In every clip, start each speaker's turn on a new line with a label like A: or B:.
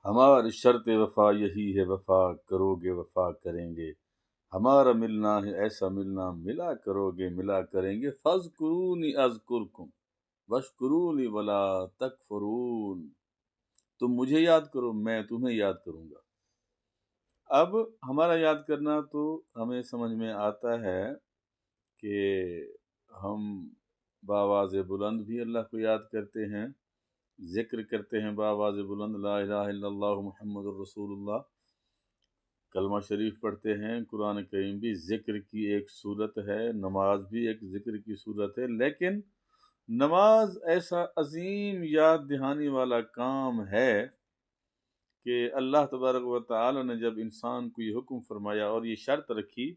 A: ہماری شرط وفا یہی ہے، وفا کرو گے وفا کریں گے، ہمارا ملنا ہے ایسا ملنا، ملا کرو گے ملا کریں گے، فاذکرونی اذکرکم واشکرونی ولا تکفرون، تم مجھے یاد کرو میں تمہیں یاد کروں گا۔ اب ہمارا یاد کرنا تو ہمیں سمجھ میں آتا ہے کہ ہم بآواز بلند بھی اللہ کو یاد کرتے ہیں، ذکر کرتے ہیں بآواز بلند لا الہ الا اللہ محمد الرسول اللہ، کلمہ شریف پڑھتے ہیں، قرآن کریم بھی ذکر کی ایک صورت ہے، نماز بھی ایک ذکر کی صورت ہے، لیکن نماز ایسا عظیم یاد دہانی والا کام ہے کہ اللہ تبارک و تعالی نے جب انسان کو یہ حکم فرمایا اور یہ شرط رکھی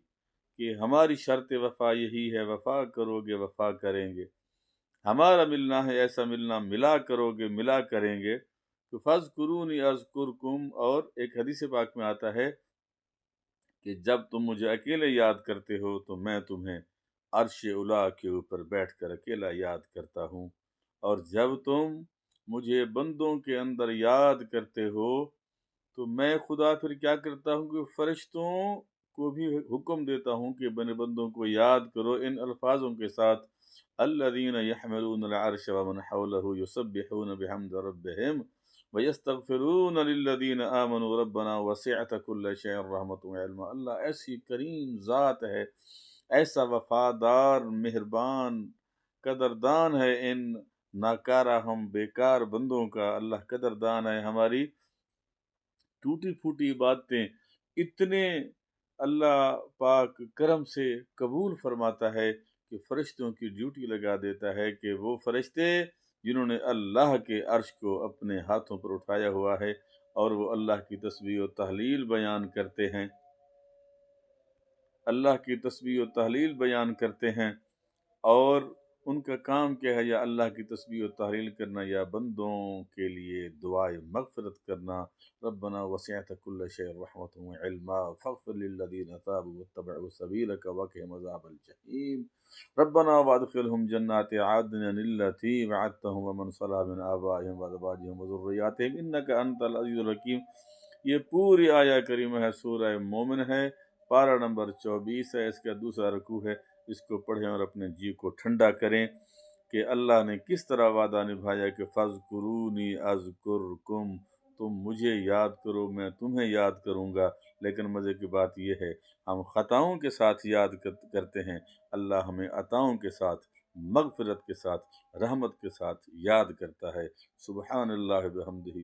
A: کہ ہماری شرط وفا یہی ہے، وفا کرو گے وفا کریں گے، ہمارا ملنا ہے ایسا ملنا، ملا کرو گے ملا کریں گے، تو فاذکرونی اذکرکم، اور ایک حدیث پاک میں آتا ہے کہ جب تم مجھے اکیلے یاد کرتے ہو تو میں تمہیں عرش اولا کے اوپر بیٹھ کر اکیلا یاد کرتا ہوں، اور جب تم مجھے بندوں کے اندر یاد کرتے ہو تو میں خدا پھر کیا کرتا ہوں کہ فرشتوں کو بھی حکم دیتا ہوں کہ بنے بندوں کو یاد کرو ان الفاظوں کے ساتھ، الذین یحملون العرش ومن حولہ یسبحون بحمد ربہم وَيَسْتَغْفِرُونَ لِلَّذِينَ آمَنُوا رَبَّنَا وَسِعْتَ كُلَّ شَيْءٍ رَحْمَةً وَعِلْمًا۔ اللہ ایسی کریم ذات ہے، ایسا وفادار، مہربان، قدردان ہے ان ناکارہ ہم بیکار بندوں کا، اللہ قدردان ہے ہماری ٹوٹی پھوٹی باتیں اتنے اللہ پاک کرم سے قبول فرماتا ہے کہ فرشتوں کی ڈیوٹی لگا دیتا ہے کہ وہ فرشتے جنہوں نے اللہ کے عرش کو اپنے ہاتھوں پر اٹھایا ہوا ہے اور وہ اللہ کی تسبیح و تحلیل بیان کرتے ہیں، اللہ کی تسبیح و تحلیل بیان کرتے ہیں، اور ان کا کام کیا ہے؟ یا اللہ کی تسبیح و تحلیل کرنا، یا بندوں کے لیے دعائے مغفرت کرنا۔ ربنا وسعت كل شيء رحمة وعلما فاغفر للذين تابوا واتبعوا سبيلك وقهم عذاب الجحيم ربنا وادخلهم جنات عدن التي وعدتهم ومن صلح من آبائهم وأزواجهم وذرياتهم إنك أنت العزيز الحكيم۔ یہ پوری آیہ کریمہ ہے، سورہ مومن ہے، پارہ نمبر 24 ہے، اس کا دوسرا رکوع ہے، اس کو پڑھیں اور اپنے جی کو ٹھنڈا کریں کہ اللہ نے کس طرح وعدہ نبھایا کہ فَاذْكُرُونِي أَذْكُرْكُمْ، تم مجھے یاد کرو میں تمہیں یاد کروں گا۔ لیکن مزے کی بات یہ ہے ہم خطاؤں کے ساتھ یاد کرتے ہیں، اللہ ہمیں عطاؤں کے ساتھ، مغفرت کے ساتھ، رحمت کے ساتھ یاد کرتا ہے۔ سبحان اللہ بحمدہ